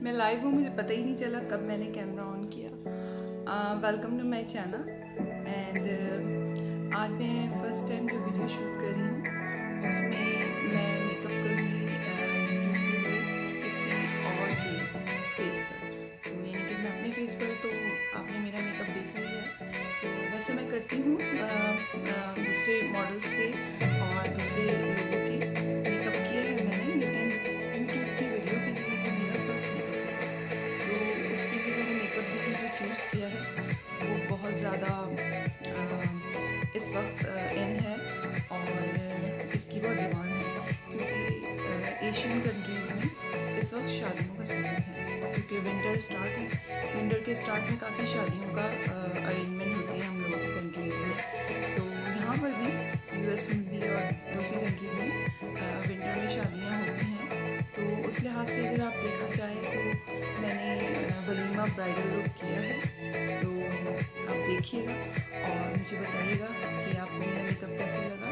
मैं लाइव हूँ, मुझे पता ही नहीं चला कब मैंने कैमरा ऑन किया। Welcome to my channel and आज मैं फर्स्ट टाइम जो वीडियो शूट कर रही हूँ उसमें मैं मेकअप करूँगी किसी और के फेस पर। तो यानी कि मैं अपने फेस पर, तो आपने मेरा मेकअप देखा ही है। तो वैसे मैं करती हूँ दूसरे मॉडल्स पे और दूसरे लोगों के मेकअप किए हैं मैंने, लेकिन यूट्यूब की वीडियो के लिए ये मेरा फर्स्ट मेकअप होगा। तो उसके लिए मैंने मेकअप भी जो चूज़ किया है वो बहुत ज़्यादा इस वक्त इन है और इसकी बहुत डिमांड है, क्योंकि एशियन कंट्रीज़ में इस वक्त शादियों का सीजन है, क्योंकि विंटर स्टार्ट है। विंटर के स्टार्ट में काफ़ी शादियों का अरेंजमेंट होती है हम लोगों की कंट्रीज़ में। तो यहाँ पर भी यूएस में भी और दूसरी कंट्रीज़ में विंटर में शादियाँ होती हैं। तो उस लिहाज से अगर आप देखा जाए तो मैंने वलीमा ब्राइडल लुक किया है। तो आप देखिएगा और मुझे बताइएगा कि आपको मेरा मेकअप कैसे लगा।